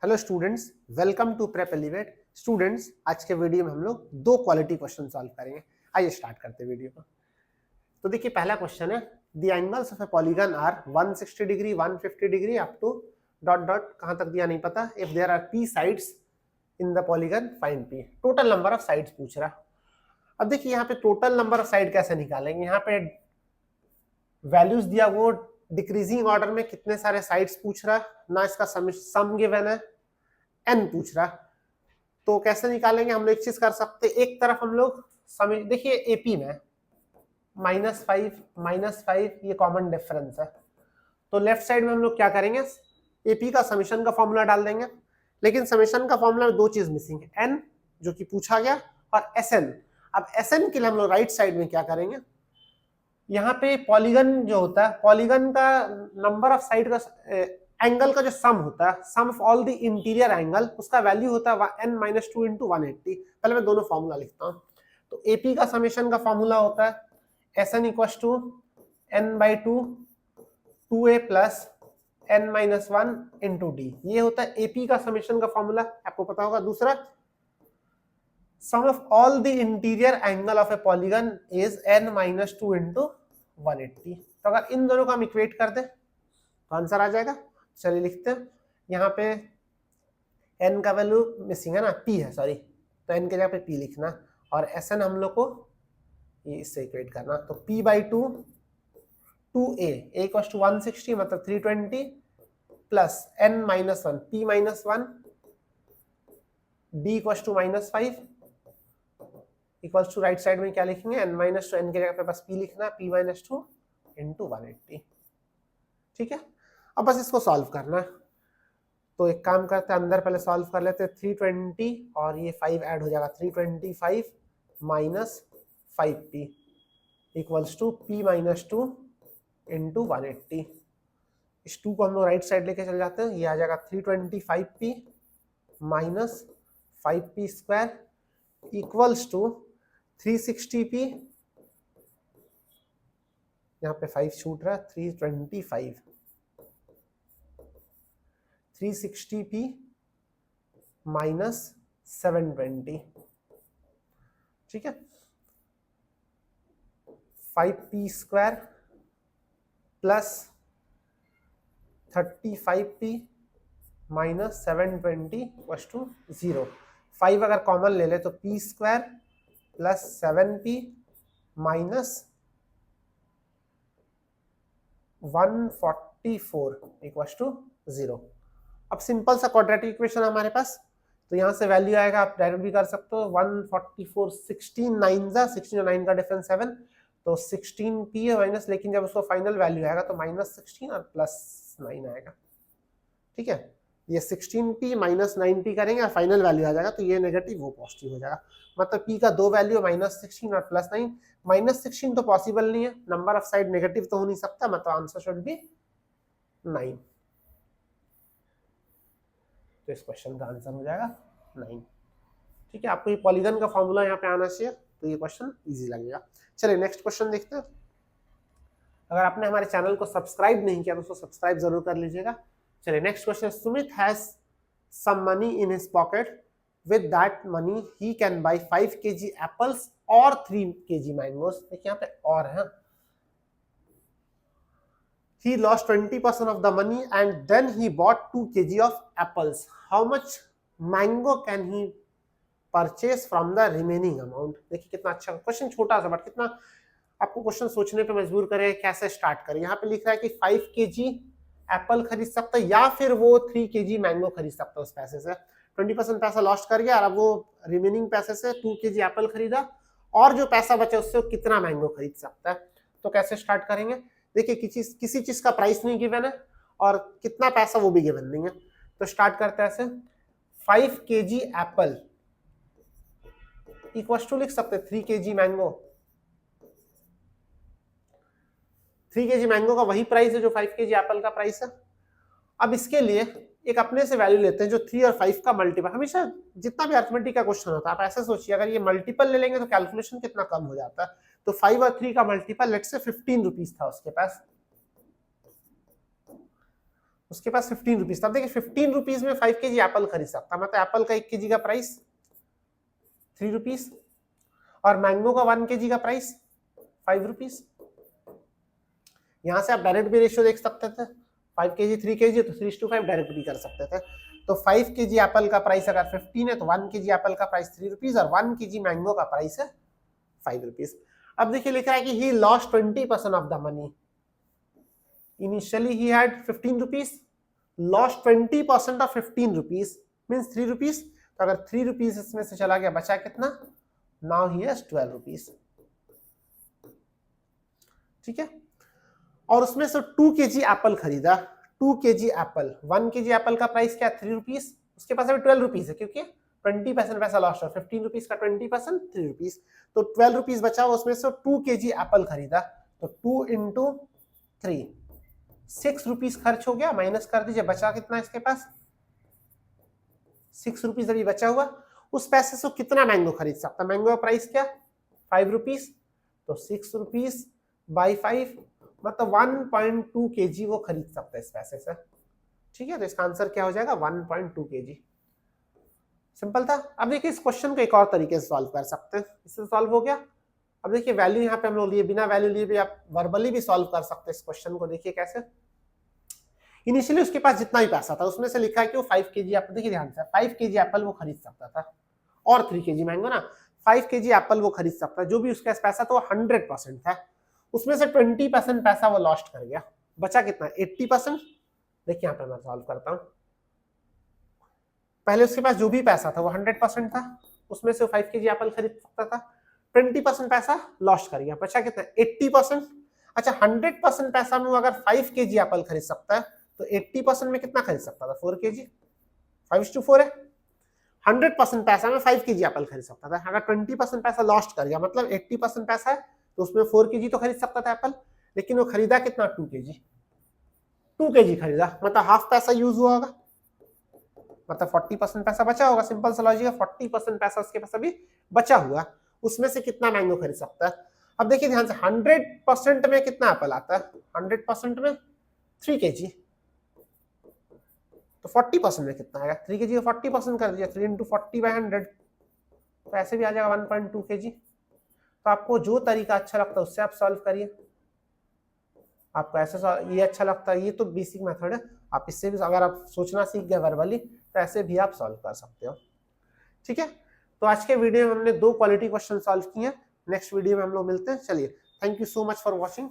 Hello students, welcome to prep elevate. Students, आज के video में हम लोग दो क्वालिटी क्वेश्चन सॉल्व करेंगे। आइए स्टार्ट करते हैं वीडियो को। तो देखिए, पहला क्वेश्चन है, the angles of a polygon are 160 degree, 150 degree up to dot dot, कहां तक दिया नहीं पता। If there are P sides in the polygon find P. Total number of sides पूछ रहा। अब देखिए यहाँ पे टोटल नंबर ऑफ साइड कैसे निकालेंगे। यहाँ पे वैल्यूज दिया, वो डिक्रीजिंग ऑर्डर में कितने सारे साइड्स पूछ रहा ना, इसका सम गिवन है, n पूछ रहा। तो कैसे निकालेंगे हम लोग, एक चीज कर सकते, एक तरफ हम लोग देखिए एपी में -5 ये कॉमन डिफरेंस है, तो लेफ्ट साइड में हम लोग क्या करेंगे, एपी का समीशन का फॉर्मूला डाल देंगे। लेकिन समीशन का फॉर्मूला में दो चीज मिसिंग है, एन जो कि पूछा गया और एस एन। अब एस एन के लिए हम लोग राइट साइड में क्या करेंगे, यहाँ पे पॉलीगन जो होता है, पॉलीगन का नंबर ऑफ साइड का एंगल का जो सम होता है, sum of all the interior angle, उसका वैल्यू होता है n-2 इंटू 180। पहले मैं दोनों फॉर्मूला लिखता हूँ। तो एपी का समेशन का फॉर्मूला होता है SN equals to n/2 2a plus n-1 into D. ये होता है एपी का समेशन का फॉर्मूला, आपको पता होगा। दूसरा, sum of all the interior angle of a polygon is n-2 into 180। तो अगर इन दोनों को हम इक्वेट कर दें तो आंसर आ जाएगा। चलिए लिखते हैं, यहाँ पे n का वैल्यू मिसिंग है ना, p है, सॉरी, तो n के जगह पे p लिखना और sn हम लोग को ये इससे इक्वेट करना। तो p/2 2a इक्वल्स टू 160 मतलब 320 plus n-1 p-1 d equals to -5 equals to, right side में क्या लिखेंगे, n-2, n के जगह पे बस p लिखना, p-2 इंटू 180। ठीक है, अब बस इसको सॉल्व करना है। तो एक काम करते हैं, अंदर पहले सॉल्व कर लेते हैं। 320 और ये 5 ऐड हो जाएगा, 325 minus 5p equals to p-2 into 180। इस 2 को हम लोग राइट साइड लेके चल जाते हैं, ये आ जाएगा 325p minus 5p square equals to 360p, यहाँ पे 5 छूट रहा है, 325 360p माइनस 720। ठीक है, 5p square plus 35p minus 720 equals to 0। 5 अगर कॉमन ले ले तो p square plus 7p minus 144 equals to 0। अब सिंपल सा क्वाड्रेटिक इक्वेशन हमारे पास, तो यहाँ से वैल्यू आएगा, आप डायरेक्ट भी कर सकते हो, 144 16 9 जा 16 और 9 का डिफरेंस 7, तो 16p है माइनस, लेकिन जब उसको फाइनल वैल्यू आएगा तो -16 और +9 आएगा। ठीक है, ये 16p माइनस 9p करेंगे और फाइनल वैल्यू आ जाएगा, तो ये नेगेटिव वो पॉजिटिव हो जाएगा। मतलब p का दो वैल्यू -16 और +9। -16 तो पॉसिबल नहीं है, नंबर ऑफ साइड नेगेटिव तो हो नहीं सकता, मतलब आंसर शुड बी 9। तो इस क्वेश्चन का आंसर हो जाएगा 9। ठीक है, आपको ये पॉलीगन का फॉर्मूला यहाँ पे आना चाहिए, तो ये क्वेश्चन इजी लगेगा। चलिए नेक्स्ट क्वेश्चन देखते हैं। अगर आपने हमारे चैनल को सब्सक्राइब नहीं किया तो उसको सब्सक्राइब जरूर कर लीजिएगा। चलिए next question, Sumit has some money in his pocket, with that money he can buy 5 kg apples और 3 kg मैंगोज। देखिए यहाँ पे और है, he lost 20% of the money and then he bought 2 kg of apples. How much mango can he purchase from the remaining amount? देखिए कितना अच्छा question, छोटा सा बट कितना आपको क्वेश्चन सोचने पे मजबूर करे, कैसे स्टार्ट करें। यहाँ पे लिख रहा है कि 5 kg एप्पल खरीद सकता है या फिर वो 3 kg मैंगो खरीद सकता है उस पैसे से। 20% पैसा लॉस्ट कर गया और अब वो रिमेनिंग पैसे से 2 kg एप्पल खरीदा और जो पैसा बचा उससे वो कितना मैंगो खरीद सकता है। तो कैसे स्टार्ट करेंगे, देखिए किसी चीज का प्राइस नहीं गिवन है और कितना पैसा वो भी गिवन नहीं है। तो स्टार्ट करते हैं ऐसे, 5 kg एप्पल इक्वल्स टू लिख सकते 3 kg मैंगो। 3 kg मैंगो का वही प्राइस है जो 5 kg एप्पल का प्राइस है। अब इसके लिए एक अपने से वैल्यू लेते हैं जो 3 और 5 का मल्टीपल। हमेशा जितना भी अर्थमेटिक का क्वेश्चन होता है आप ऐसे सोचिए, अगर ये मल्टीपल ले लेंगे तो कैलकुलेशन कितना कम हो जाता है। तो 5 और 3 का मल्टीपल लेट्स से 15 रुपीज था उसके पास, उसके पास 15 रुपीज, तब देखिए 15 रुपीज में 5 केजी एप्पल खरीद सकता, मतलब एप्पल का 1 केजी का प्राइस 3 रुपीज और मैंगो का 1 केजी का प्राइस 5 रुपीज। यहां से आप डायरेक्ट भी रेशियो देख सकते थे, 5 केजी 3 केजी तो 3:5 डायरेक्ट भी कर सकते थे। तो 5 केजी एप्पल का प्राइस अगर 15 है तो 1 केजी एप्पल का प्राइस 3 रुपीज और 1 केजी मैंगो का प्राइस है 5 रुपीज। अब देखिए लिखा है कि he lost 20% of the money. Initially he had 15 rupees, lost 20% of 15 rupees means 3 rupees. तो अगर 3 रुपीज इसमें से चला गया, बचा कितना? Now he has 12 rupees. ठीक है, और उसमें से 2 केजी एप्पल खरीदा, 2 केजी एप्पल, 1 केजी एप्पल का प्राइस क्या? 3 रुपीज, उसके पास अभी 12 रुपीज है क्योंकि 20% पैसा लॉस्ट है, 15 रुपीज का 20% 3 रुपीज, तो 12 रुपीज बचा, उसमें से 2 केजी एप्पल खरीदा, तो 2 इंटू 3 6 रुपीज खर्च हो गया, माइनस कर दीजिए, बचा कितना इसके पास? 6 रुपीज अभी बचा हुआ। उस पैसे से कितना मैंगो खरीद सकता? मैंगो का प्राइस क्या? 5 रुपीज, तो 6 रुपीज बाई 5 मतलब 1.2 केजी वो खरीद सकता है इस पैसे से। ठीक है, तो इसका आंसर क्या हो जाएगा? 1.2 केजी। सिंपल था। अब देखिए इस क्वेश्चन को एक और तरीके से सॉल्व कर सकते हैं, इससे सॉल्व हो गया। अब देखिए वैल्यू यहाँ पे हम लोग लिए, बिना वैल्यू लिए भी आप वर्बली भी सॉल्व कर सकते हैं इस क्वेश्चन को। देखिए कैसे, इनिशियली उसके पास जितना भी पैसा था उसमें से लिखा है कि वो 5 केजी एप्पल, देखिए ध्यान से 5 केजी एप्पल वो खरीद सकता था और 3 केजी मैंगो ना, 5 केजी एप्पल वो खरीद सकता है, जो भी उसके पास पैसा था वो 100% था, उसमें से 20% पैसा वो लॉस्ट कर गया, बचा कितना? 80%। देखिए यहाँ पे मैं सॉल्व करता हूँ, पहले उसके पास जो भी पैसा था वो 100% था, उसमें से 5 केजी एप्पल खरीद सकता था, 20% पैसा लॉस्ट कर गया, बचा कितना? 80%। अच्छा 100% पैसा में वो अगर 5 केजी एप्पल खरीद सकता है तो 80% में कितना खरीद सकता था? 4 केजी, 5:4 है। 100% पैसा में 5 केजी एप्पल खरीद सकता था, अगर 20% पैसा लॉस्ट कर गया मतलब 80% पैसा है तो उसमें 4 केजी तो खरीद सकता था एप्पल, लेकिन वो खरीदा कितना? 2 केजी, 2 केजी खरीदा, मतलब हाफ पैसा यूज हुआ होगा, मतलब 40% पैसा बचा होगा। सिंपल सा लॉजिक है, 40% पैसा उसके पास अभी बचा हुआ, उसमें से कितना मैंगो खरीद सकता है? अब देखिए ध्यान से 100% में कितना एप्पल आता है? 100% में 3 केजी, तो 40% में कितना आएगा? 3 केजी का 40% कर दिया, 3 इंटू 40/100, तो ऐसे भी आ जाएगा 1.2 केजी। तो आपको जो तरीका अच्छा लगता है उससे आप सॉल्व करिए, आपको ऐसे ये अच्छा लगता है, ये तो बेसिक मेथड है, आप इससे भी अगर आप सोचना सीख गए वर्बली तो ऐसे भी आप सॉल्व कर सकते हो। ठीक है, तो आज के वीडियो में हमने 2 क्वालिटी क्वेश्चन सॉल्व किए, नेक्स्ट वीडियो में हम लोग मिलते हैं। चलिए, thank you so much for watching.